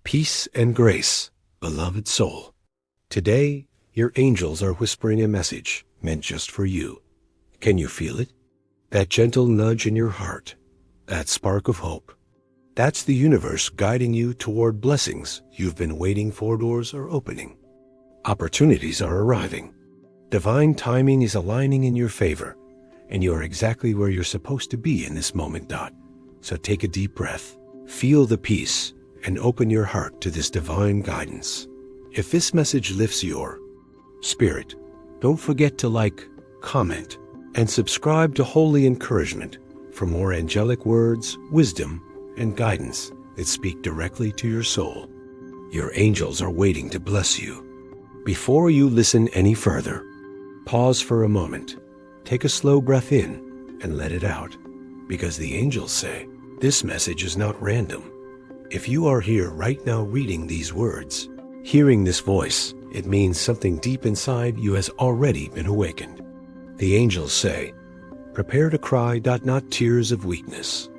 Peace and grace, beloved soul. Today, your angels are whispering a message meant just for you. Can you feel it? That gentle nudge in your heart, that spark of hope. That's the universe guiding you toward blessings you've been waiting for. Doors are opening. Opportunities are arriving. Divine timing is aligning in your favor, and you're exactly where you're supposed to be in this moment. So take a deep breath, feel the peace, and open your heart to this divine guidance. If this message lifts your spirit, don't forget to like, comment, and subscribe to Holy Encouragement for more angelic words, wisdom, and guidance that speak directly to your soul. Your angels are waiting to bless you. Before you listen any further, pause for a moment. Take a slow breath in and let it out, because the angels say this message is not random. If you are here right now reading these words, hearing this voice, it means something deep inside you has already been awakened. The angels say, prepare to cry, not tears of weakness,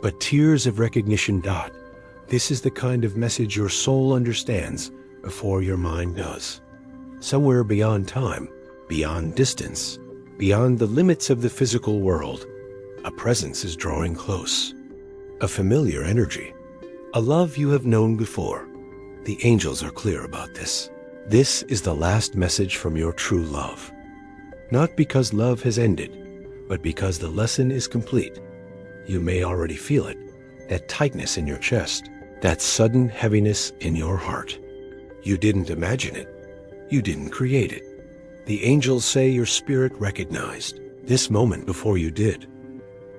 but tears of recognition. This is the kind of message your soul understands before your mind does. Somewhere beyond time, beyond distance, beyond the limits of the physical world, a presence is drawing close. A familiar energy. A love you have known before. The angels are clear about this. This is the last message from your true love. Not because love has ended, but because the lesson is complete. You may already feel it, that tightness in your chest, that sudden heaviness in your heart. You didn't imagine it. You didn't create it. The angels say your spirit recognized this moment before you did.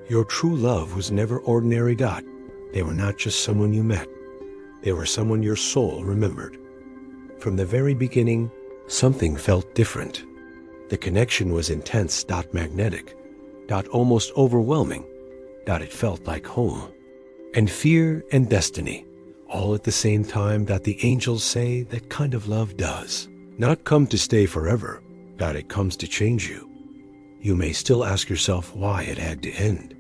Your true love was never ordinary. They were not just someone you met. They were someone your soul remembered. From the very beginning, something felt different. The connection was intense, magnetic, almost overwhelming, it felt like home. And fear and destiny, all at the same time. The angels say that kind of love does not come to stay forever, it comes to change you. You may still ask yourself why it had to end.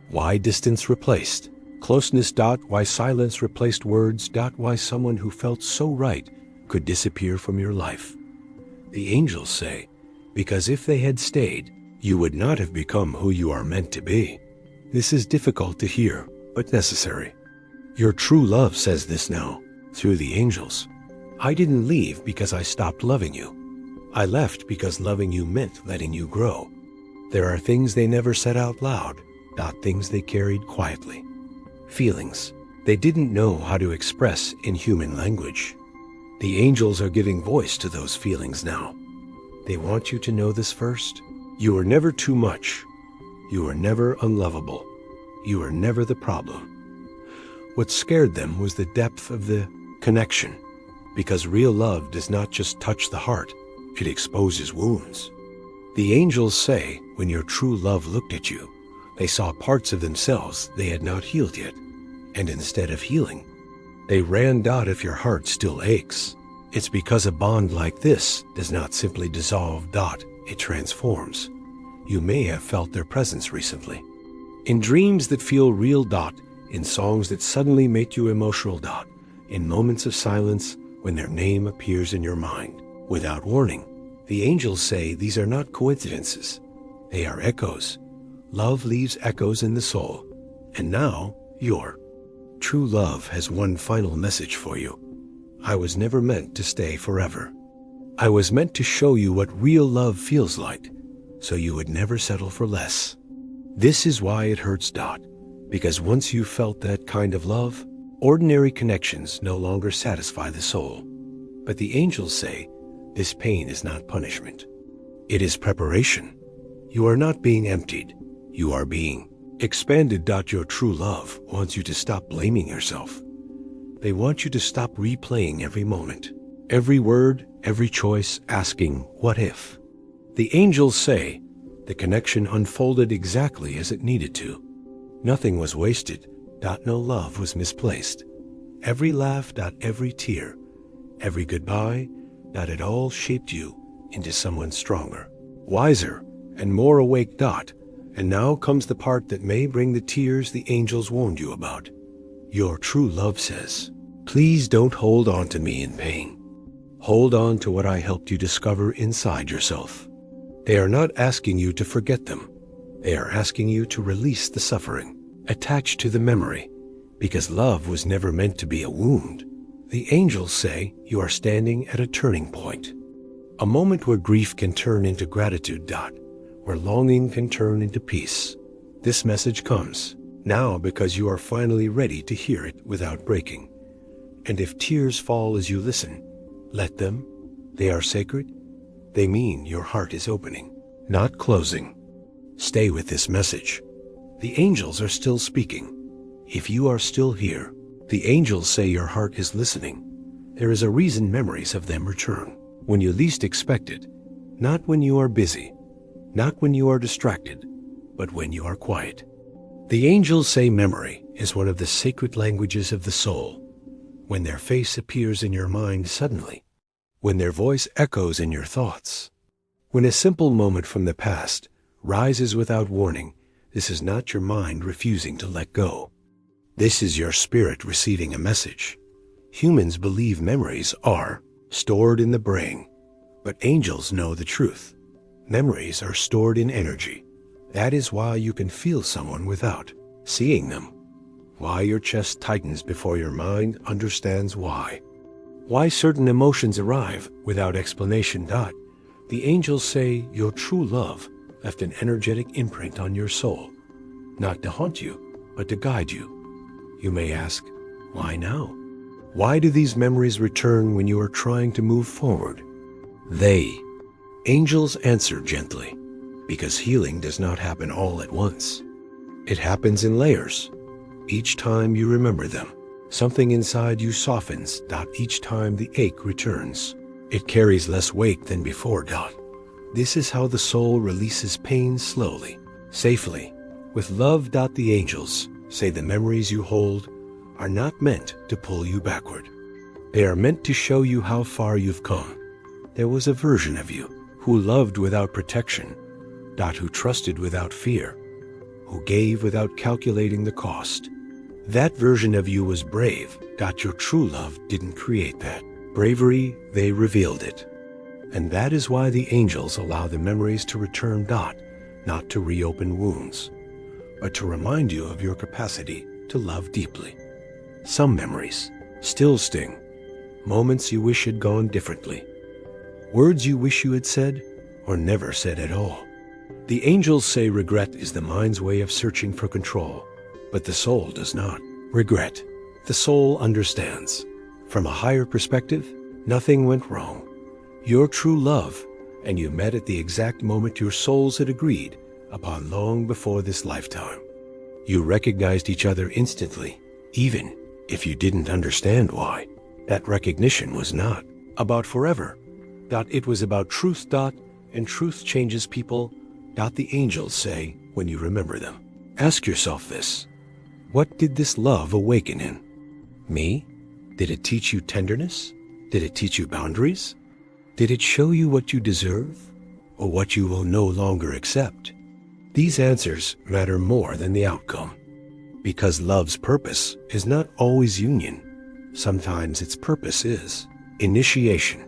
Why distance replaced closeness. Why silence replaced words. Why someone who felt so right could disappear from your life. The angels say, because if they had stayed, you would not have become who you are meant to be. This is difficult to hear, but necessary. Your true love says this now, through the angels. I didn't leave because I stopped loving you. I left because loving you meant letting you grow. There are things they never said out loud, things they carried quietly. Feelings they didn't know how to express in human language. The angels are giving voice to those feelings now. They want you to know this first. You were never too much. You were never unlovable. You were never the problem. What scared them was the depth of the connection, because real love does not just touch the heart, it exposes wounds. The angels say when your true love looked at you, they saw parts of themselves they had not healed yet, and instead of healing, they ran. If your heart still aches, it's because a bond like this does not simply dissolve. It transforms. You may have felt their presence recently, in dreams that feel real. In songs that suddenly make you emotional. In moments of silence when their name appears in your mind. Without warning, the angels say these are not coincidences. They are echoes. Love leaves echoes in the soul. And now, your true love has one final message for you. I was never meant to stay forever. I was meant to show you what real love feels like, so you would never settle for less. This is why it hurts. Because once you felt that kind of love, ordinary connections no longer satisfy the soul. But the angels say this pain is not punishment. It is preparation. You are not being emptied. You are being expanded. Your true love wants you to stop blaming yourself. They want you to stop replaying every moment, every word, every choice, asking, what if? The angels say the connection unfolded exactly as it needed to. Nothing was wasted. No love was misplaced. Every laugh, every tear, every goodbye, it all shaped you into someone stronger, wiser, and more awake. And now comes the part that may bring the tears the angels warned you about. Your true love says, Please don't hold on to me in pain. Hold on to what I helped you discover inside yourself. They are not asking you to forget them. They are asking you to release the suffering attached to the memory, because love was never meant to be a wound. The angels say you are standing at a turning point, a moment where grief can turn into gratitude, where longing can turn into peace. This message comes now because you are finally ready to hear it without breaking. And if tears fall as you listen, let them. They are sacred. They mean your heart is opening, not closing. Stay with this message. The angels are still speaking. If you are still here, the angels say your heart is listening. There is a reason memories of them return when you least expect it, not when you are busy, not when you are distracted, but when you are quiet. The angels say memory is one of the sacred languages of the soul. When their face appears in your mind suddenly, when their voice echoes in your thoughts, when a simple moment from the past rises without warning, this is not your mind refusing to let go. This is your spirit receiving a message. Humans believe memories are stored in the brain, but angels know the truth. Memories are stored in energy. That is why you can feel someone without seeing them. Why your chest tightens before your mind understands why. Why certain emotions arrive without explanation. The angels say your true love left an energetic imprint on your soul, not to haunt you, but to guide you. You may ask, why now? Why do these memories return when you are trying to move forward? Angels answer gently, because healing does not happen all at once. It happens in layers. Each time you remember them, something inside you softens. Each time the ache returns, it carries less weight than before. This is how the soul releases pain slowly, safely, with love. The angels say the memories you hold are not meant to pull you backward. They are meant to show you how far you've come. There was a version of you who loved without protection, who trusted without fear, who gave without calculating the cost. That version of you was brave. Your true love didn't create that bravery, they revealed it. And that is why the angels allow the memories to return. Not to reopen wounds, but to remind you of your capacity to love deeply. Some memories still sting, moments you wish had gone differently, words you wish you had said or never said at all. The angels say regret is the mind's way of searching for control, but the soul does not regret. The soul understands. From a higher perspective, nothing went wrong. Your true love, and you met at the exact moment your souls had agreed upon long before this lifetime. You recognized each other instantly, even if you didn't understand why. That recognition was not about forever. It was about truth. And truth changes people. The angels say when you remember them. Ask yourself this. What did this love awaken in me? Did it teach you tenderness? Did it teach you boundaries? Did it show you what you deserve or what you will no longer accept? These answers matter more than the outcome, because love's purpose is not always union. Sometimes its purpose is initiation.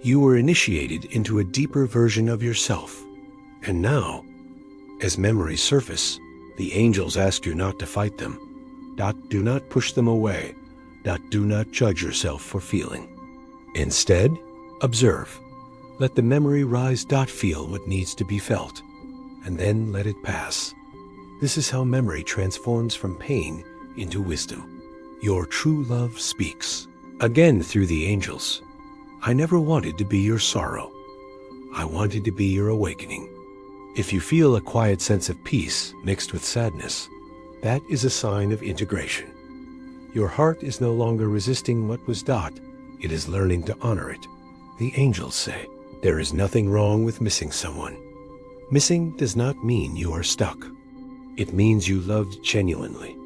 You were initiated into a deeper version of yourself. And now, as memories surface, the angels ask you not to fight them. Do not push them away. Do not judge yourself for feeling. Instead, observe. Let the memory rise. Feel what needs to be felt, and then let it pass. This is how memory transforms from pain into wisdom. Your true love speaks, again through the angels. I never wanted to be your sorrow. I wanted to be your awakening. If you feel a quiet sense of peace mixed with sadness, that is a sign of integration. Your heart is no longer resisting what was. It is learning to honor it. The angels say there is nothing wrong with missing someone. Missing does not mean you are stuck. It means you loved genuinely.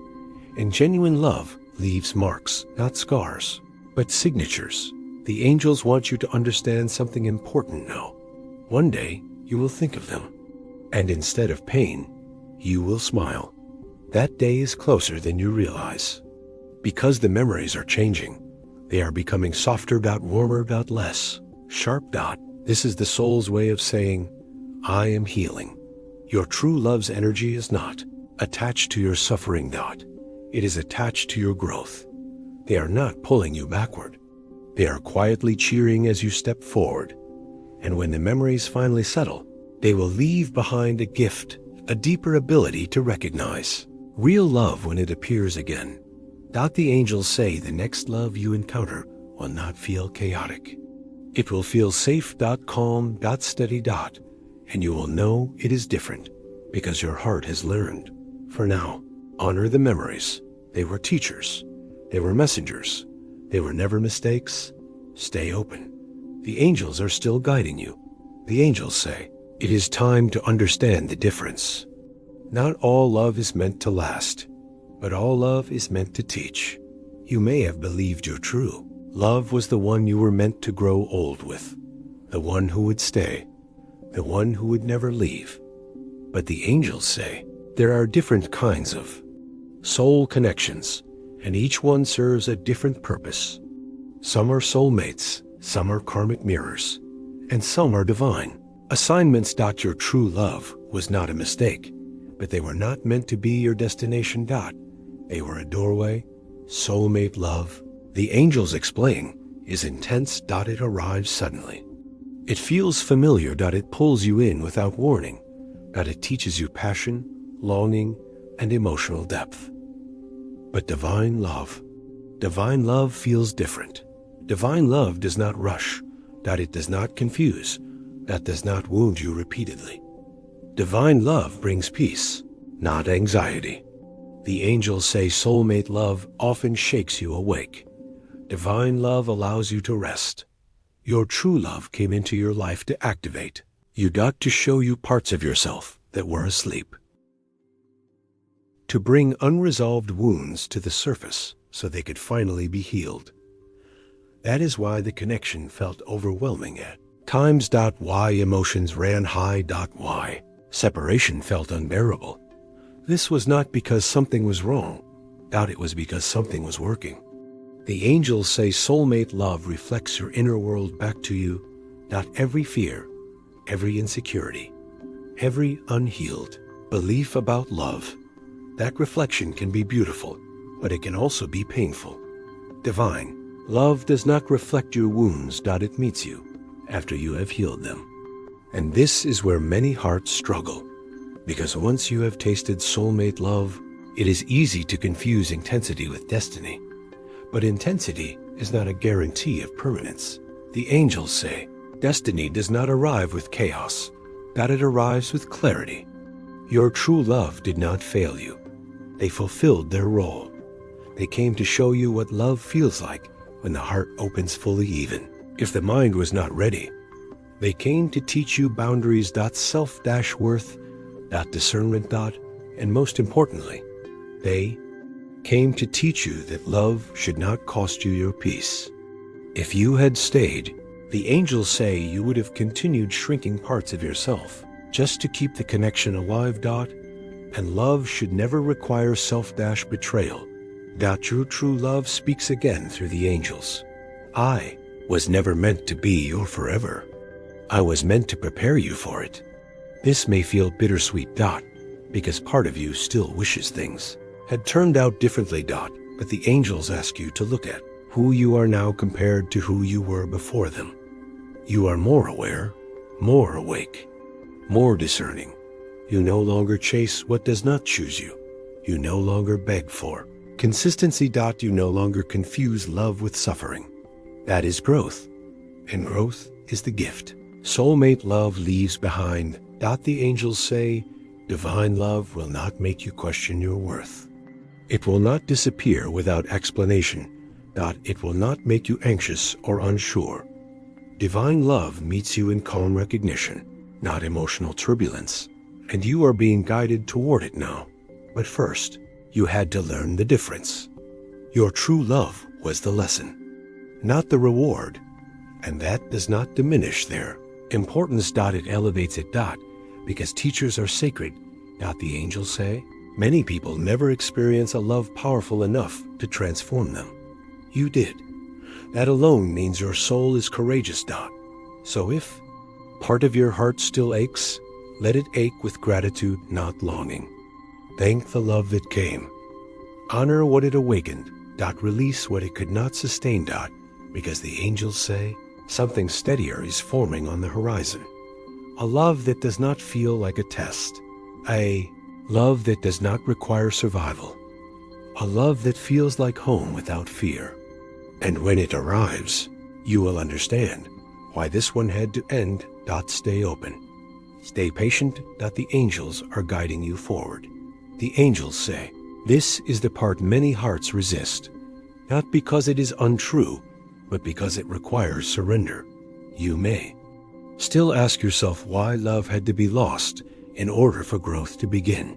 And genuine love leaves marks, not scars, but signatures. The angels want you to understand something important now. One day, you will think of them. And instead of pain, you will smile. That day is closer than you realize. Because the memories are changing, They are becoming softer, warmer, less sharp. This is the soul's way of saying, I am healing. Your true love's energy is not attached to your suffering. It is attached to your growth. They are not pulling you backward. They are quietly cheering as you step forward. And when the memories finally settle, they will leave behind a gift, a deeper ability to recognize real love when it appears again. The angels say the next love you encounter will not feel chaotic. It will feel safe, calm, steady, and you will know it is different because your heart has learned. For now, honor the memories. They were teachers. They were messengers. They were never mistakes. Stay open. The angels are still guiding you. The angels say, it is time to understand the difference. Not all love is meant to last, but all love is meant to teach. You may have believed your true love was the one you were meant to grow old with, the one who would stay, the one who would never leave. But the angels say there are different kinds of soul connections, and each one serves a different purpose. Some are soulmates, some are karmic mirrors, and some are divine assignments. Your true love was not a mistake, but they were not meant to be your destination. They were a doorway. Soulmate love, the angels explain, is intense. It arrives suddenly. It feels familiar. It pulls you in without warning. It teaches you passion, longing, and emotional depth. But divine love feels different. Divine love does not rush. It does not confuse. That does not wound you repeatedly. Divine love brings peace, not anxiety. The angels say soulmate love often shakes you awake. Divine love allows you to rest. Your true love came into your life to activate you, to show you parts of yourself that were asleep, to bring unresolved wounds to the surface so they could finally be healed. That is why the connection felt overwhelming at times. Why emotions ran high. Why separation felt unbearable. This was not because something was wrong. It was because something was working. The angels say soulmate love reflects your inner world back to you. Every fear, every insecurity, every unhealed belief about love. That reflection can be beautiful, but it can also be painful. Divine love does not reflect your wounds. It meets you after you have healed them. And this is where many hearts struggle, because once you have tasted soulmate love, it is easy to confuse intensity with destiny. But intensity is not a guarantee of permanence. The angels say destiny does not arrive with chaos, it arrives with clarity. Your true love did not fail you. They fulfilled their role. They came to show you what love feels like when the heart opens fully, even if the mind was not ready. They came to teach you boundaries. Self-worth, discernment. And most importantly, they came to teach you that love should not cost you your peace. If you had stayed, the angels say you would have continued shrinking parts of yourself just to keep the connection alive. And love should never require self-betrayal. Your true love speaks again through the angels. I was never meant to be your forever. I was meant to prepare you for it. This may feel bittersweet. Because part of you still wishes things had turned out differently. But the angels ask you to look at who you are now compared to who you were before them. You are more aware, more awake, more discerning. You no longer chase what does not choose you. You no longer beg for consistency. You no longer confuse love with suffering. That is growth, and growth is the gift soulmate love leaves behind. The angels say divine love will not make you question your worth. It will not disappear without explanation. It will not make you anxious or unsure. Divine love meets you in calm recognition, not emotional turbulence, and you are being guided toward it now. But first, you had to learn the difference. Your true love was the lesson, not the reward, and that does not diminish their importance. It elevates it. Because teachers are sacred. The angels say many people never experience a love powerful enough to transform them. You did. That alone means your soul is courageous. So if part of your heart still aches, let it ache with gratitude, not longing. Thank the love that came. Honor what it awakened. Release what it could not sustain. Because the angels say something steadier is forming on the horizon. A love that does not feel like a test. A love that does not require survival. A love that feels like home without fear. And when it arrives, you will understand why this one had to end. Stay open. Stay patient. The angels are guiding you forward. The angels say, this is the part many hearts resist, not because it is untrue, but because it requires surrender. You may still ask yourself why love had to be lost in order for growth to begin.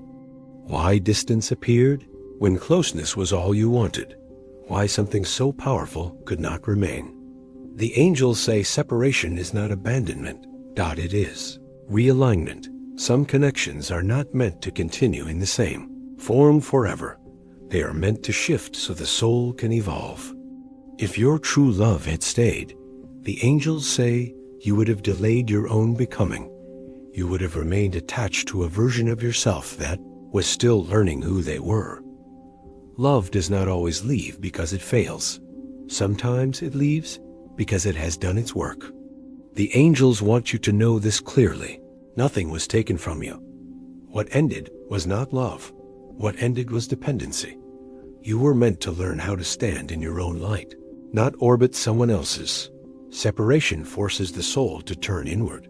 Why distance appeared when closeness was all you wanted. Why something so powerful could not remain. The angels say separation is not abandonment. It is realignment. Some connections are not meant to continue in the same form forever. They are meant to shift so the soul can evolve. If your true love had stayed, the angels say you would have delayed your own becoming. You would have remained attached to a version of yourself that was still learning who they were. Love does not always leave because it fails. Sometimes it leaves because it has done its work. The angels want you to know this clearly. Nothing was taken from you. What ended was not love. What ended was dependency. You were meant to learn how to stand in your own light, not orbit someone else's. Separation forces the soul to turn inward.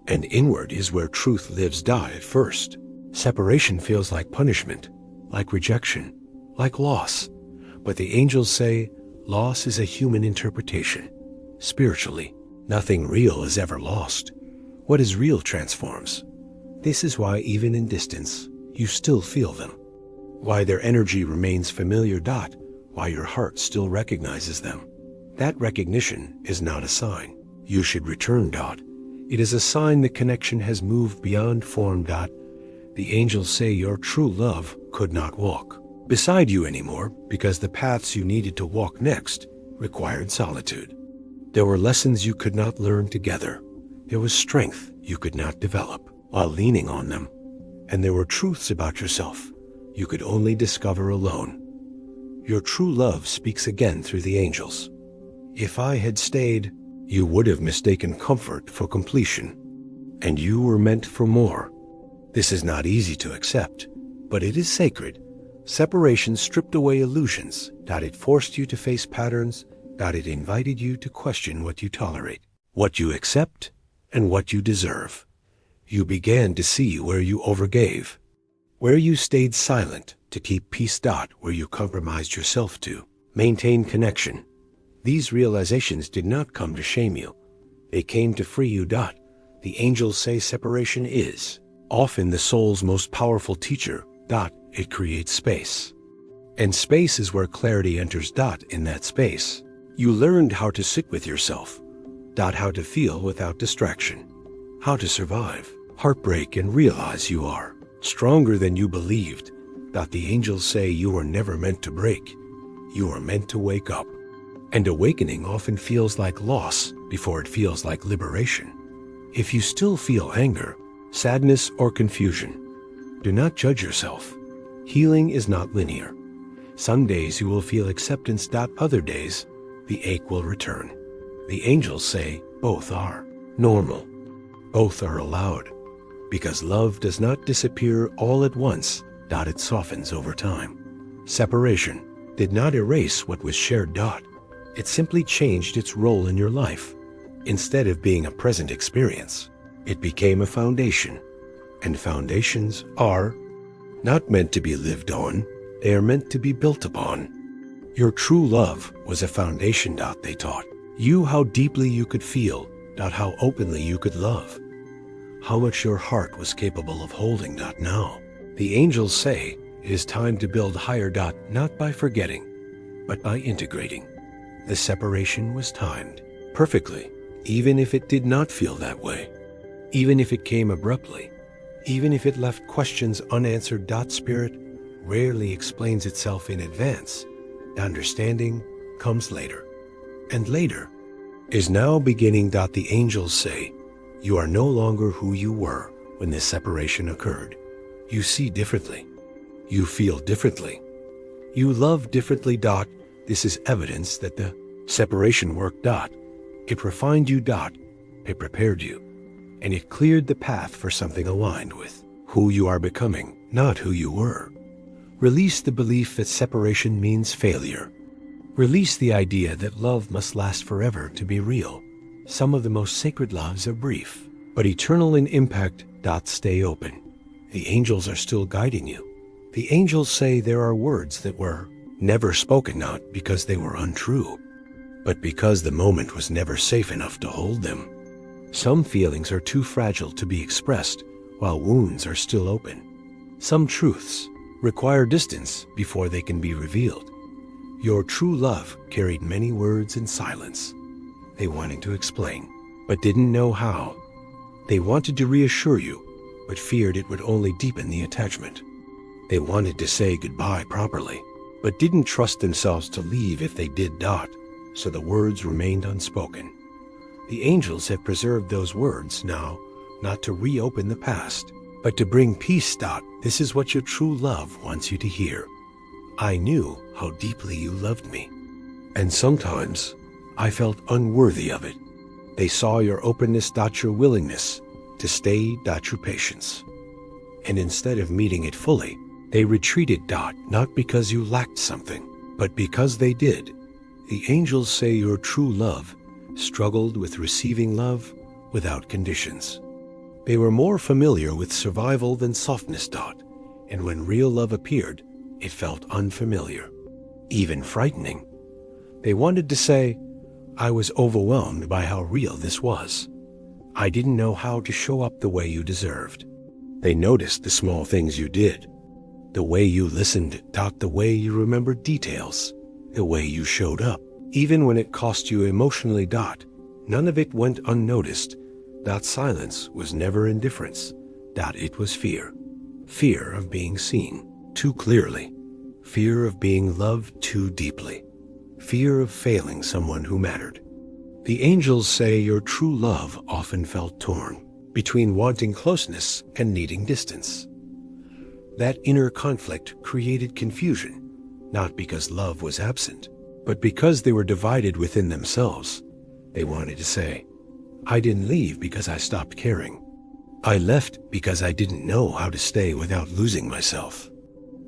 And inward is where truth lives. At first, separation feels like punishment, like rejection, like loss. But the angels say loss is a human interpretation. Spiritually, nothing real is ever lost. What is real transforms. This is why even in distance, you still feel them. Why their energy remains familiar. Why your heart still recognizes them. That recognition is not a sign you should return. It is a sign the connection has moved beyond form. The angels say your true love could not walk beside you anymore because the paths you needed to walk next required solitude. There were lessons you could not learn together. There was strength you could not develop while leaning on them. And there were truths about yourself you could only discover alone. Your true love speaks again through the angels. If I had stayed, you would have mistaken comfort for completion, and you were meant for more. This is not easy to accept, but it is sacred. Separation stripped away illusions. It forced you to face patterns. It invited you to question what you tolerate, what you accept, and what you deserve. You began to see where you overgave, where you stayed silent to keep peace. Where you compromised yourself to maintain connection. These realizations did not come to shame you. They came to free you. The angels say separation is often the soul's most powerful teacher. It creates space. And space is where clarity enters. In that space, you learned how to sit with yourself. How to feel without distraction. How to survive heartbreak and realize you are stronger than you believed. The angels say you were never meant to break. You are meant to wake up. And awakening often feels like loss before it feels like liberation. If you still feel anger, sadness, or confusion, do not judge yourself. Healing is not linear. Some days you will feel acceptance. Other days, the ache will return. The angels say both are normal. Both are allowed. Because love does not disappear all at once. It softens over time. Separation did not erase what was shared. It simply changed its role in your life. Instead of being a present experience, it became a foundation. And foundations are not meant to be lived on. They are meant to be built upon. Your true love was a foundation. They taught you how deeply you could feel. How openly you could love. How much your heart was capable of holding. Now, the angels say it is time to build higher. Not by forgetting, but by integrating. The separation was timed perfectly, even if it did not feel that way. Even if it came abruptly. Even if it left questions unanswered. Spirit rarely explains itself in advance. Understanding comes later. And later, is now beginning. The angels say, you are no longer who you were when this separation occurred. You see differently. You feel differently. You love differently. This is evidence that the separation worked. It refined you. It prepared you. And it cleared the path for something aligned with who you are becoming, not who you were. Release the belief that separation means failure. Release the idea that love must last forever to be real. Some of the most sacred loves are brief, but eternal in impact. Stay open. The angels are still guiding you. The angels say there are words that were never spoken, not because they were untrue, but because the moment was never safe enough to hold them. Some feelings are too fragile to be expressed, while wounds are still open. Some truths require distance before they can be revealed. Your true love carried many words in silence. They wanted to explain, but didn't know how. They wanted to reassure you, but feared it would only deepen the attachment. They wanted to say goodbye properly, but didn't trust themselves to leave if they did. So the words remained unspoken. The angels have preserved those words now, not to reopen the past, but to bring peace. This is what your true love wants you to hear. I knew how deeply you loved me, and sometimes I felt unworthy of it. They saw your openness. Your willingness to stay. Your patience. And instead of meeting it fully, they retreated. Not because you lacked something, but because they did. The angels say your true love struggled with receiving love without conditions. They were more familiar with survival than softness. And when real love appeared, it felt unfamiliar, even frightening. They wanted to say, I was overwhelmed by how real this was. I didn't know how to show up the way you deserved. They noticed the small things you did, the way you listened. The way you remembered details, the way you showed up, even when it cost you emotionally. None of it went unnoticed. Silence was never indifference. It was fear. Fear of being seen too clearly. Fear of being loved too deeply. Fear of failing someone who mattered. The angels say your true love often felt torn between wanting closeness and needing distance. That inner conflict created confusion, not because love was absent, but because they were divided within themselves. They wanted to say, I didn't leave because I stopped caring. I left because I didn't know how to stay without losing myself.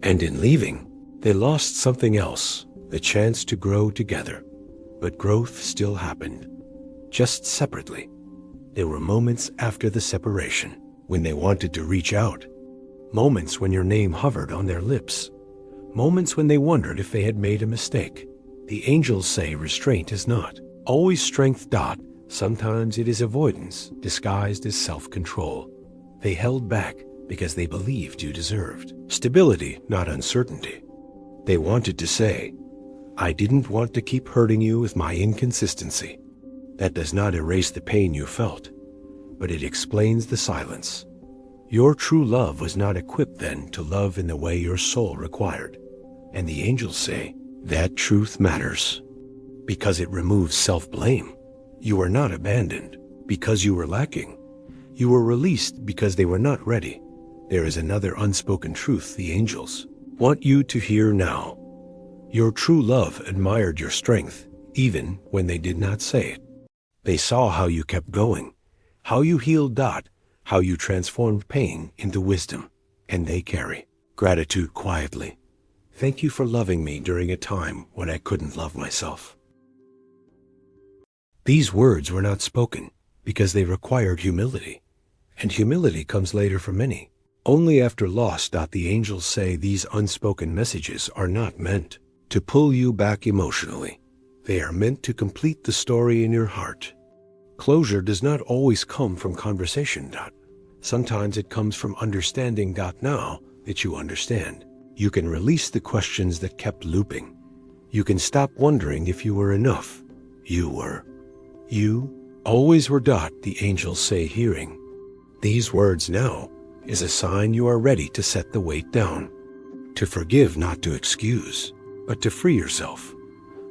And in leaving, they lost something else, the chance to grow together. But growth still happened, just separately. There were moments after the separation when they wanted to reach out, moments when your name hovered on their lips, moments when they wondered if they had made a mistake. The angels say restraint is not always strength. Sometimes it is avoidance disguised as self-control. They held back because they believed you deserved stability, not uncertainty. They wanted to say, I didn't want to keep hurting you with my inconsistency. That does not erase the pain you felt, but it explains the silence. Your true love was not equipped then to love in the way your soul required. And the angels say, that truth matters because it removes self-blame. You were not abandoned because you were lacking. You were released because they were not ready. There is another unspoken truth the angels want you to hear now. Your true love admired your strength, even when they did not say it. They saw how you kept going, how you healed. How you transformed pain into wisdom, and they carry gratitude quietly. Thank you for loving me during a time when I couldn't love myself. These words were not spoken because they required humility, and humility comes later for many. Only after loss. The angels say these unspoken messages are not meant to pull you back emotionally. They are meant to complete the story in your heart. Closure does not always come from conversation. Sometimes it comes from understanding. Now that you understand, you can release the questions that kept looping. You can stop wondering if you were enough. You were. You always were. The angels say, hearing these words now is a sign you are ready to set the weight down, to forgive, not to excuse, but to free yourself.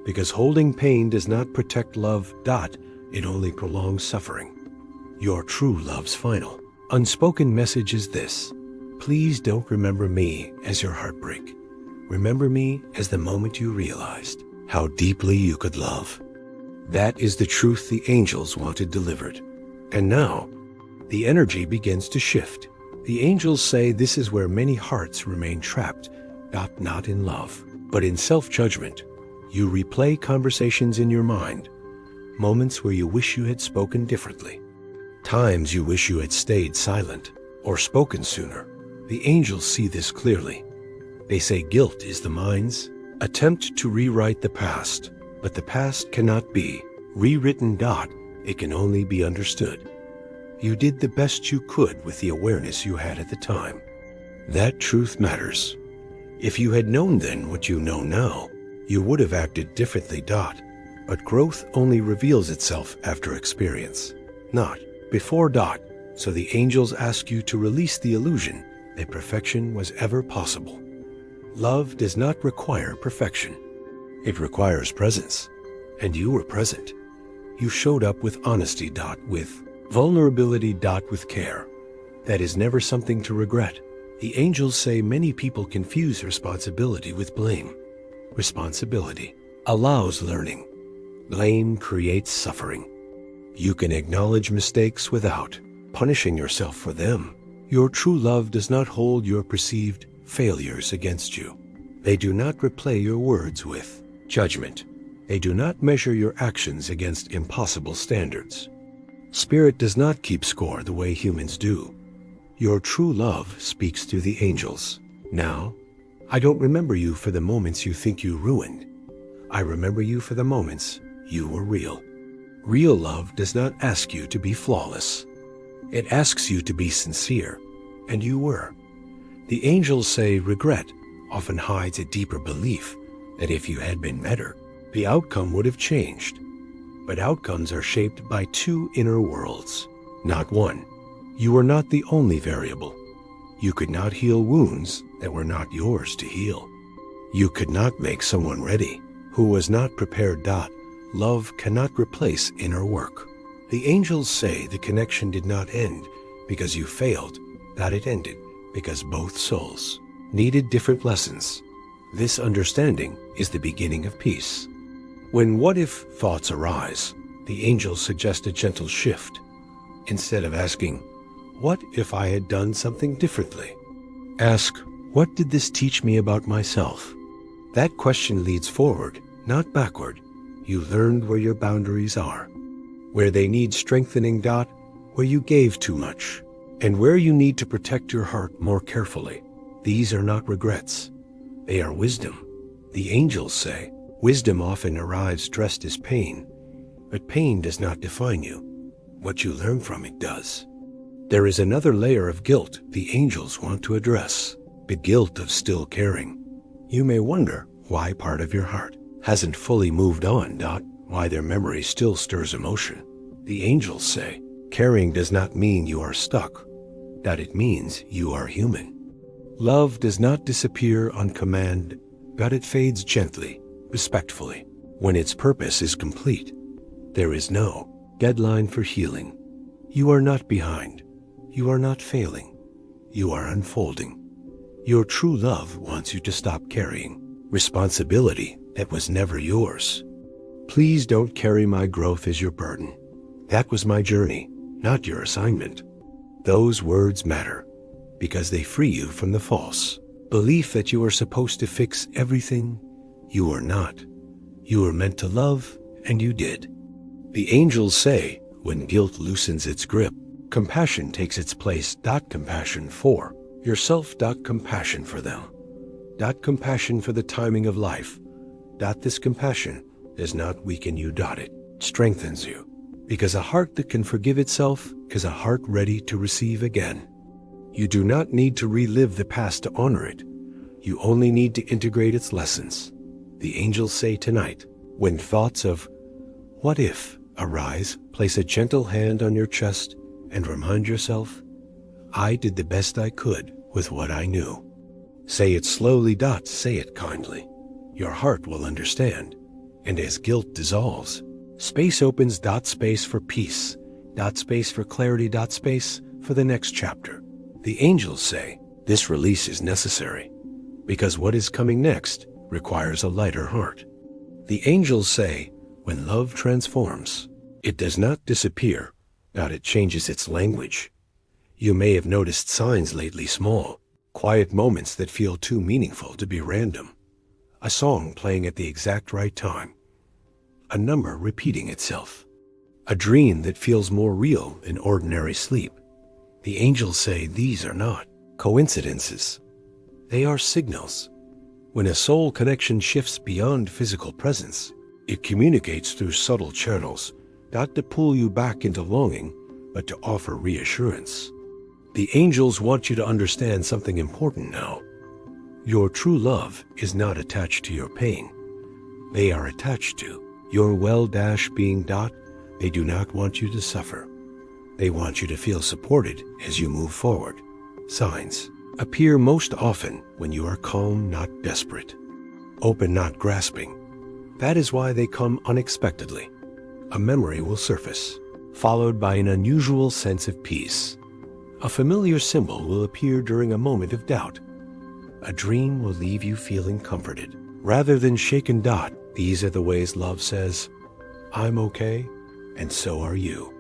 Because holding pain does not protect love. It only prolongs suffering. Your true love's final, unspoken message is this: please don't remember me as your heartbreak. Remember me as the moment you realized how deeply you could love. That is the truth the angels wanted delivered. And now, the energy begins to shift. The angels say this is where many hearts remain trapped, not in love, but in self-judgment. You replay conversations in your mind, moments where you wish you had spoken differently, times you wish you had stayed silent or spoken sooner. The angels see this clearly. They say guilt is the mind's attempt to rewrite the past, but the past cannot be rewritten. It can only be understood. You did the best you could with the awareness you had at the time. That truth matters. If you had known then what you know now, you would have acted differently. But growth only reveals itself after experience, not before. So the angels ask you to release the illusion that perfection was ever possible. Love does not require perfection. It requires presence. And you were present. You showed up with honesty. With vulnerability. With care. That is never something to regret. The angels say many people confuse responsibility with blame. Responsibility allows learning. Blame creates suffering. You can acknowledge mistakes without punishing yourself for them. Your true love does not hold your perceived failures against you. They do not replay your words with judgment. They do not measure your actions against impossible standards. Spirit does not keep score the way humans do. Your true love speaks to the angels. Now, I don't remember you for the moments you think you ruined. I remember you for the moments you were real. Real love does not ask you to be flawless. It asks you to be sincere, and you were. The angels say regret often hides a deeper belief that if you had been better, the outcome would have changed. But outcomes are shaped by two inner worlds, not one. You were not the only variable. You could not heal wounds that were not yours to heal. You could not make someone ready who was not prepared. Love cannot replace inner work. The angels say the connection did not end because you failed, that it ended because both souls needed different lessons. This understanding is the beginning of peace. When what-if thoughts arise, the angels suggest a gentle shift. Instead of asking, "What if I had done something differently?" ask, "What did this teach me about myself?" That question leads forward, not backward. You learned where your boundaries are, where they need strengthening. Where you gave too much, and where you need to protect your heart more carefully. These are not regrets. They are wisdom. The angels say, wisdom often arrives dressed as pain, but pain does not define you. What you learn from it does. There is another layer of guilt the angels want to address, the guilt of still caring. You may wonder why part of your heart hasn't fully moved on. Why their memory still stirs emotion. The angels say, caring does not mean you are stuck. It means you are human. Love does not disappear on command, but it fades gently, respectfully, when its purpose is complete. There is no deadline for healing. You are not behind. You are not failing. You are unfolding. Your true love wants you to stop carrying responsibility that was never yours. Please don't carry my growth as your burden. That was my journey, not your assignment. Those words matter because they free you from the false belief that you are supposed to fix everything. You are not. You were meant to love, and you did. The angels say, when guilt loosens its grip, compassion takes its place. Compassion for yourself. Compassion for them. Compassion for the timing of life. This compassion does not weaken you. It strengthens you. Because a heart that can forgive itself is a heart ready to receive again. You do not need to relive the past to honor it. You only need to integrate its lessons. The angels say tonight, when thoughts of what if arise, place a gentle hand on your chest and remind yourself, I did the best I could with what I knew. Say it slowly. Say it kindly. Your heart will understand. And as guilt dissolves, space opens. Space for peace. Space for clarity. Space for the next chapter. The angels say this release is necessary because what is coming next requires a lighter heart. The angels say when love transforms, it does not disappear, but it changes its language. You may have noticed signs lately, small, quiet moments that feel too meaningful to be random. A song playing at the exact right time. A number repeating itself. A dream that feels more real than ordinary sleep. The angels say these are not coincidences. They are signals. When a soul connection shifts beyond physical presence, it communicates through subtle channels, not to pull you back into longing, but to offer reassurance. The angels want you to understand something important now. Your true love is not attached to your pain. They are attached to your well-being. They do not want you to suffer. They want you to feel supported as you move forward. Signs appear most often when you are calm, not desperate. Open, not grasping. That is why they come unexpectedly. A memory will surface, followed by an unusual sense of peace. A familiar symbol will appear during a moment of doubt. A dream will leave you feeling comforted, rather than shaken. These are the ways love says, I'm okay, and so are you.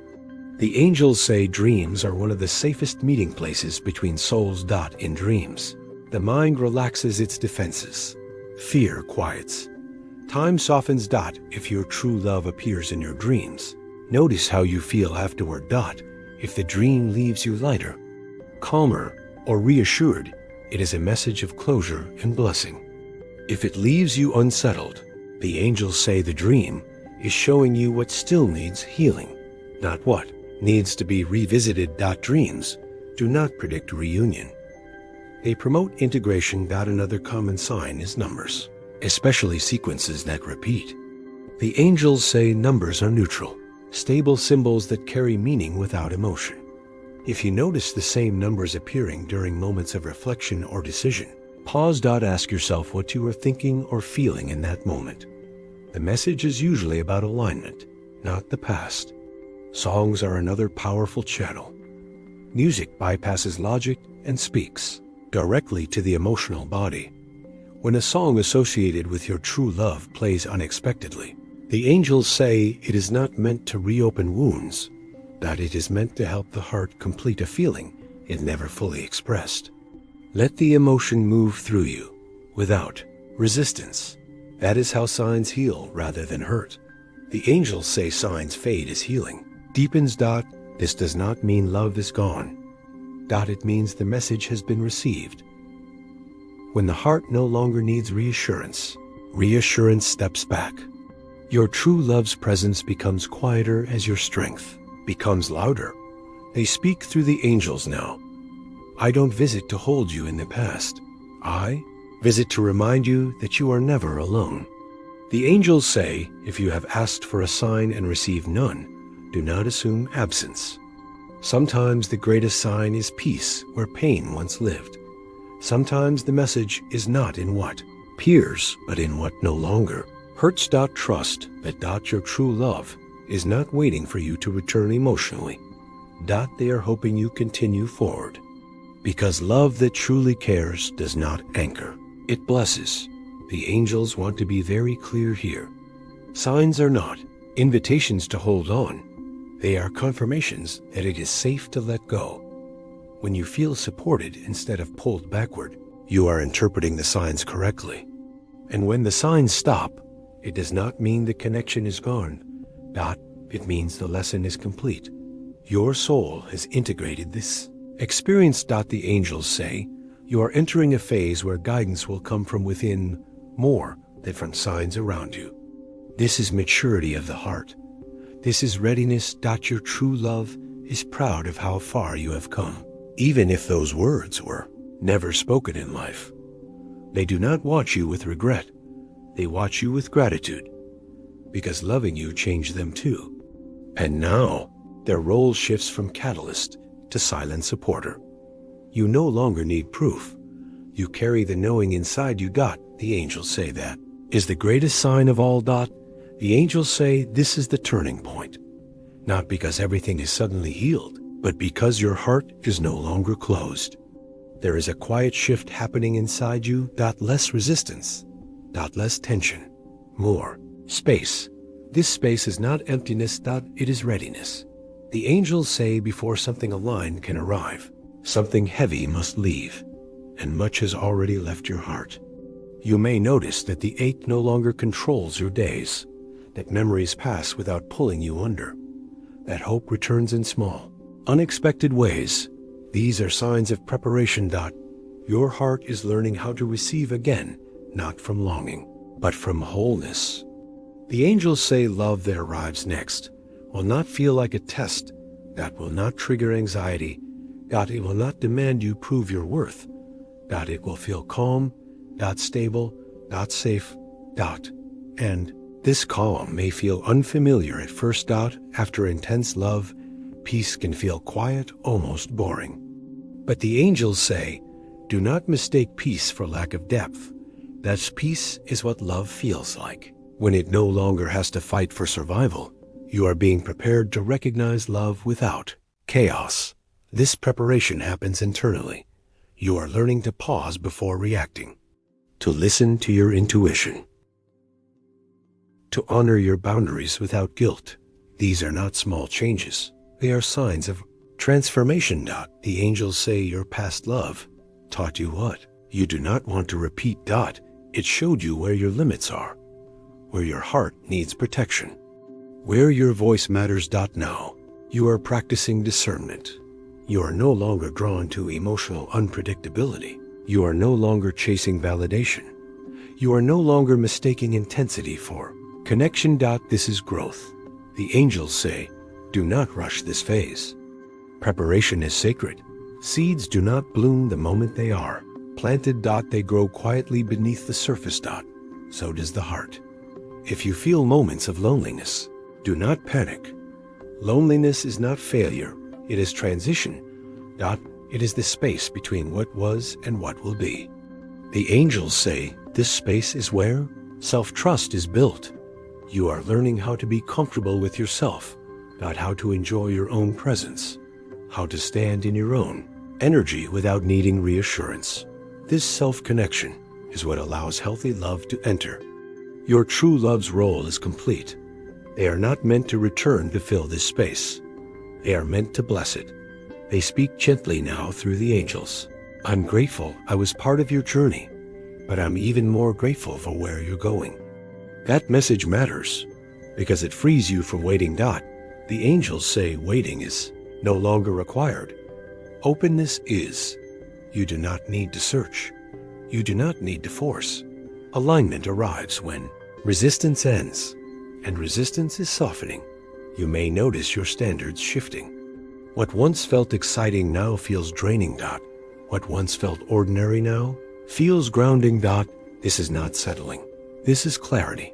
The angels say dreams are one of the safest meeting places between souls. In dreams, the mind relaxes its defenses. Fear quiets. Time softens. If your true love appears in your dreams, notice how you feel afterward. If the dream leaves you lighter, calmer, or reassured, it is a message of closure and blessing. If it leaves you unsettled, the angels say the dream is showing you what still needs healing, not what needs to be revisited. Dreams do not predict reunion. They promote integration. Another common sign is numbers, especially sequences that repeat. The angels say numbers are neutral, stable symbols that carry meaning without emotion. If you notice the same numbers appearing during moments of reflection or decision, pause. Ask yourself what you are thinking or feeling in that moment. The message is usually about alignment, not the past. Songs are another powerful channel. Music bypasses logic and speaks directly to the emotional body. When a song associated with your true love plays unexpectedly, the angels say it is not meant to reopen wounds, that it is meant to help the heart complete a feeling it never fully expressed. Let the emotion move through you, without resistance. That is how signs heal rather than hurt. The angels say signs fade as healing deepens. This does not mean love is gone. It means the message has been received. When the heart no longer needs reassurance, reassurance steps back. Your true love's presence becomes quieter as your strength becomes louder. They speak through the angels now. I don't visit to hold you in the past. I visit to remind you that you are never alone. The angels say, if you have asked for a sign and received none, do not assume absence. Sometimes the greatest sign is peace where pain once lived. Sometimes the message is not in what appears, but in what no longer hurts. Trust that your true love is not waiting for you to return emotionally. They are hoping you continue forward. Because love that truly cares does not anchor, it blesses. The angels want to be very clear here. Signs are not invitations to hold on. They are confirmations that it is safe to let go. When you feel supported instead of pulled backward, you are interpreting the signs correctly. And when the signs stop, it does not mean the connection is gone. It means the lesson is complete. Your soul has integrated this experience. The angels say you are entering a phase where guidance will come from within more than from signs around you. This is maturity of the heart. This is readiness. Your true love is proud of how far you have come, even if those words were never spoken in life. They do not watch you with regret. They watch you with gratitude, because loving you changed them too. And now, their role shifts from catalyst to silent supporter. You no longer need proof. You carry the knowing inside you. The angels say that is the greatest sign of all. The angels say this is the turning point, not because everything is suddenly healed, but because your heart is no longer closed. There is a quiet shift happening inside you. Less resistance, less tension, more space. This space is not emptiness. It is readiness. The angels say before something aligned can arrive, something heavy must leave, and much has already left your heart. You may notice that the ache no longer controls your days, that memories pass without pulling you under, that hope returns in small, unexpected ways. These are signs of preparation. Your heart is learning how to receive again, not from longing, but from wholeness. The angels say love that arrives next will not feel like a test, that will not trigger anxiety, it will not demand you prove your worth, it will feel calm, stable, safe, and this calm may feel unfamiliar at first. After intense love, peace can feel quiet, almost boring. But the angels say, do not mistake peace for lack of depth. That peace is what love feels like. When it no longer has to fight for survival, you are being prepared to recognize love without chaos. This preparation happens internally. You are learning to pause before reacting, to listen to your intuition, to honor your boundaries without guilt. These are not small changes. They are signs of transformation. The angels say your past love taught you what you do not want to repeat. It showed you where your limits are, where your heart needs protection, where your voice matters. Now, you are practicing discernment. You are no longer drawn to emotional unpredictability. You are no longer chasing validation. You are no longer mistaking intensity for connection. This is growth. The angels say, do not rush this phase. Preparation is sacred. Seeds do not bloom the moment they are planted. They grow quietly beneath the surface. So does the heart. If you feel moments of loneliness, do not panic. Loneliness is not failure. It is transition. It is the space between what was and what will be. The angels say this space is where self-trust is built. You are learning how to be comfortable with yourself, how to enjoy your own presence, how to stand in your own energy without needing reassurance. This self-connection is what allows healthy love to enter. Your true love's role is complete. They are not meant to return to fill this space. They are meant to bless it. They speak gently now through the angels. I'm grateful I was part of your journey, but I'm even more grateful for where you're going. That message matters because it frees you from waiting. The angels say waiting is no longer required. Openness is. You do not need to search. You do not need to force. Alignment arrives when resistance ends, and resistance is softening. You may notice your standards shifting. What once felt exciting now feels draining. What once felt ordinary now feels grounding. This is not settling. This is clarity.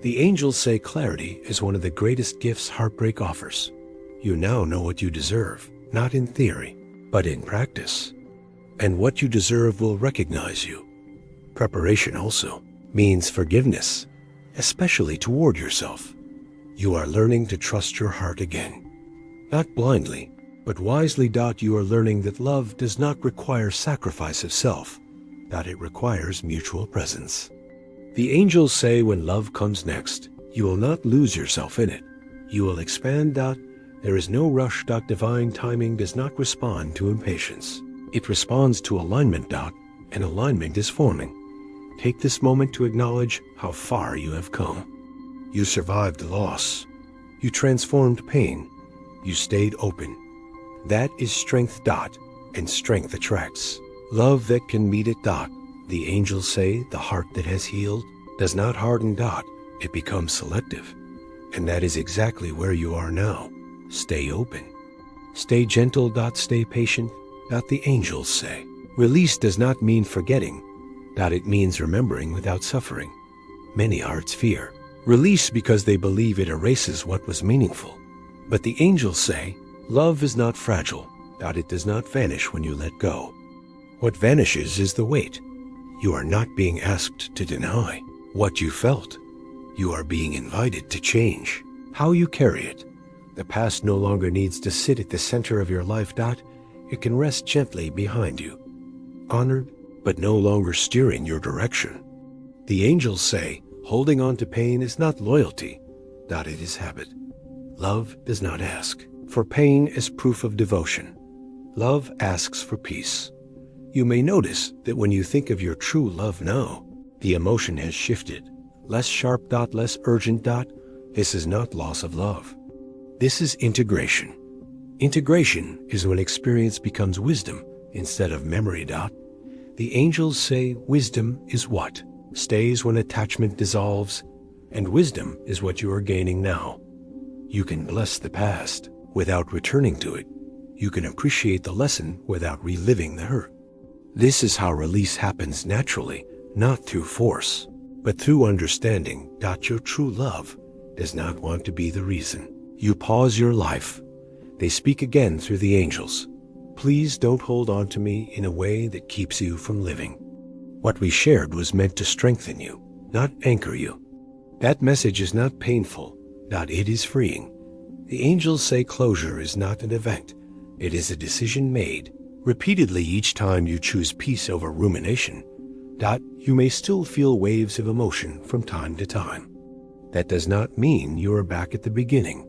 The angels say clarity is one of the greatest gifts heartbreak offers. You now know what you deserve, not in theory, but in practice. And what you deserve will recognize you. Preparation also means forgiveness, especially toward yourself. You are learning to trust your heart again. Not blindly, but wisely. You are learning that love does not require sacrifice of self, that it requires mutual presence. The angels say when love comes next, you will not lose yourself in it. You will expand. There is no rush. Divine timing does not respond to impatience. It responds to alignment. And alignment is forming. Take this moment to acknowledge how far you have come. You survived loss. You transformed pain. You stayed open. That is strength. And strength attracts love that can meet it. The angels say the heart that has healed does not harden. It becomes selective. And that is exactly where you are now. Stay open. Stay gentle. Stay patient. The angels say. Release does not mean forgetting. It means remembering without suffering. Many hearts fear release because they believe it erases what was meaningful. But the angels say, love is not fragile. It does not vanish when you let go. What vanishes is the weight. You are not being asked to deny what you felt. You are being invited to change how you carry it. The past no longer needs to sit at the center of your life. It can rest gently behind you, honored, but no longer steering your direction. The angels say, holding on to pain is not loyalty. It is habit. Love does not ask for pain as proof of devotion. Love asks for peace. You may notice that when you think of your true love now, the emotion has shifted. Less sharp. Less urgent. This is not loss of love. This is integration. Integration is when experience becomes wisdom instead of memory. The angels say wisdom is what stays when attachment dissolves, and wisdom is what you are gaining now. You can bless the past without returning to it. You can appreciate the lesson without reliving the hurt. This is how release happens naturally, not through force, but through understanding. Your true love does not want to be the reason you pause your life. They speak again through the angels. Please don't hold on to me in a way that keeps you from living. What we shared was meant to strengthen you, not anchor you. That message is not painful. It is freeing. The angels say closure is not an event. It is a decision made repeatedly each time you choose peace over rumination. You may still feel waves of emotion from time to time. That does not mean you are back at the beginning.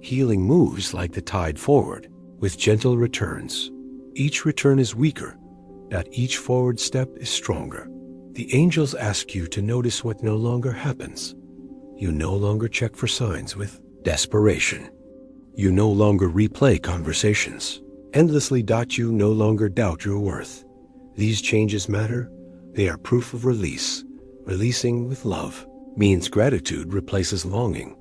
Healing moves like the tide forward, with gentle returns. Each return is weaker. Each forward step is stronger. The angels ask you to notice what no longer happens. You no longer check for signs with desperation. You no longer replay conversations endlessly. You no longer doubt your worth. These changes matter. They are proof of release. Releasing with love means gratitude replaces longing.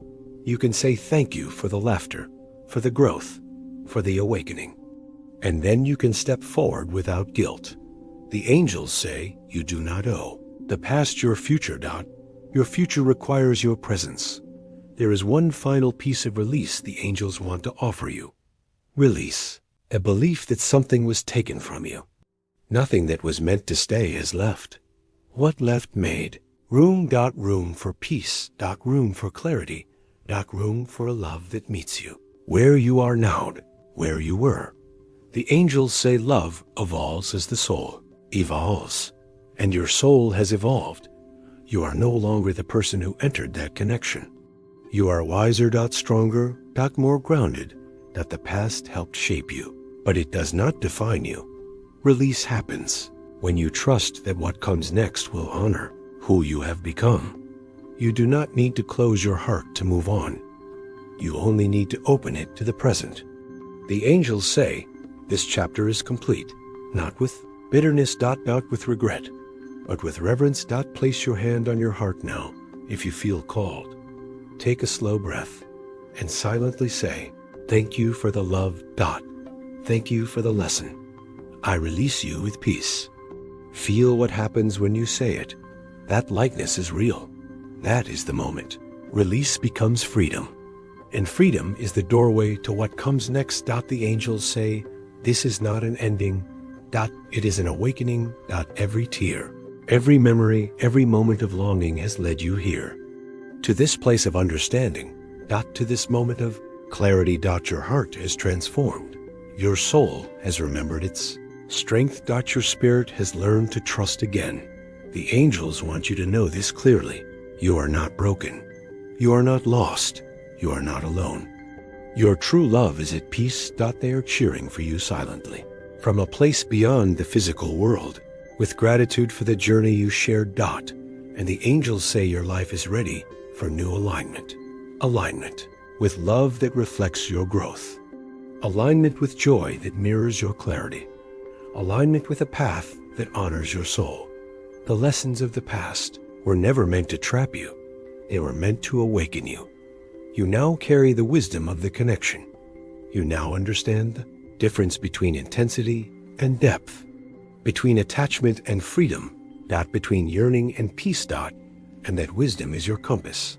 You can say thank you for the laughter, for the growth, for the awakening. And then you can step forward without guilt. The angels say you do not owe the past your future. Your future requires your presence. There is one final piece of release the angels want to offer you. Release, a belief that something was taken from you. Nothing that was meant to stay has left. What left made room. Room for peace. Room for clarity. Room for a love that meets you where you are now, where you were. The angels say love evolves as the soul evolves, and your soul has evolved. You are no longer the person who entered that connection. You are wiser. Stronger. More grounded. The past helped shape you, but it does not define you. Release happens when you trust that what comes next will honor who you have become. You do not need to close your heart to move on. You only need to open it to the present. The angels say, this chapter is complete, not with bitterness. With regret, but with reverence. Place your hand on your heart now, if you feel called. Take a slow breath and silently say, thank you for the love. Thank you for the lesson. I release you with peace. Feel what happens when you say it. That lightness is real. That is the moment. Release becomes freedom. And freedom is the doorway to what comes next. The angels say, this is not an ending. It is an awakening. Every tear, every memory, every moment of longing has led you here. To this place of understanding. To this moment of clarity. Your heart has transformed. Your soul has remembered its strength. Your spirit has learned to trust again. The angels want you to know this clearly. You are not broken. You are not lost. You are not alone. Your true love is at peace. They are cheering for you silently from a place beyond the physical world, with gratitude for the journey you shared. And the angels say your life is ready for new alignment. Alignment with love that reflects your growth. Alignment with joy that mirrors your clarity. Alignment with a path that honors your soul. The lessons of the past were never meant to trap you. They were meant to awaken you. You now carry the wisdom of the connection. You now understand the difference between intensity and depth, between attachment and freedom, between yearning and peace. And that wisdom is your compass.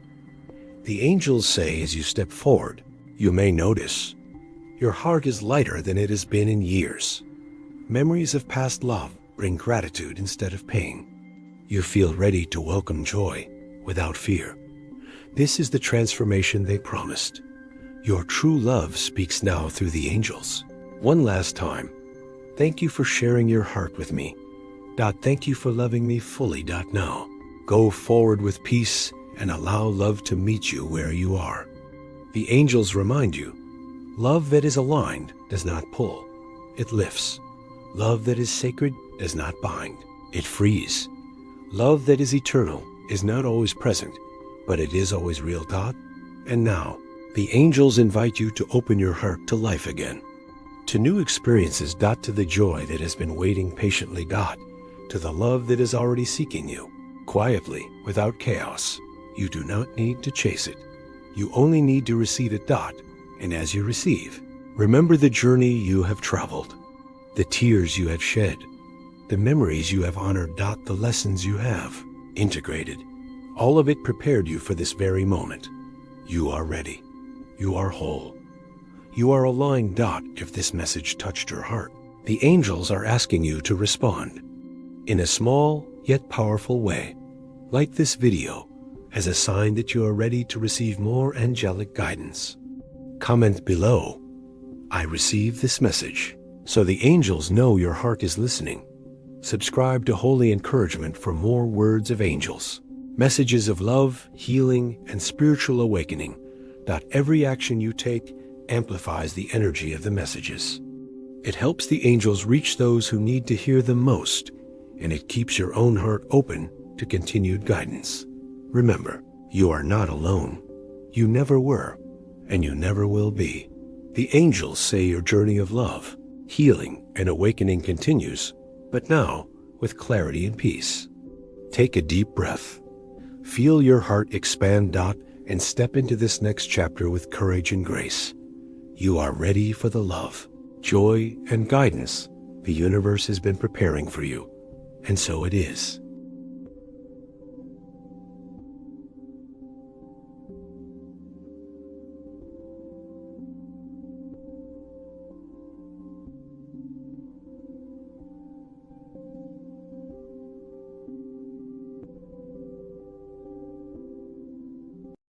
The angels say as you step forward, you may notice your heart is lighter than it has been in years. Memories of past love bring gratitude instead of pain. You feel ready to welcome joy without fear. This is the transformation they promised. Your true love speaks now through the angels. One last time, thank you for sharing your heart with me. Thank you for loving me fully. Now, go forward with peace and allow love to meet you where you are. The angels remind you, love that is aligned does not pull, it lifts. Love that is sacred does not bind, it frees. Love that is eternal is not always present, but it is always real. And now, the angels invite you to open your heart to life again, to new experiences. To the joy that has been waiting patiently. To the love that is already seeking you, quietly, without chaos. You do not need to chase it. You only need to receive it. And as you receive, remember the journey you have traveled, the tears you have shed, the memories you have honored. The lessons you have integrated. All of it prepared you for this very moment. You are ready. You are whole. You are aligned. If this message touched your heart, the angels are asking you to respond in a small yet powerful way, like this video, as a sign that you are ready to receive more angelic guidance. Comment below, "I receive this message," so the angels know your heart is listening. Subscribe to Holy Encouragement for more words of angels, messages of love, healing, and spiritual awakening. Every action you take amplifies the energy of the messages. It helps the angels reach those who need to hear them most, and it keeps your own heart open to continued guidance. Remember, you are not alone. You never were, and you never will be. The angels say your journey of love, healing, and awakening continues, but now with clarity and peace. Take a deep breath. Feel your heart expand. And step into this next chapter with courage and grace. You are ready for the love, joy, and guidance the universe has been preparing for you. And so it is.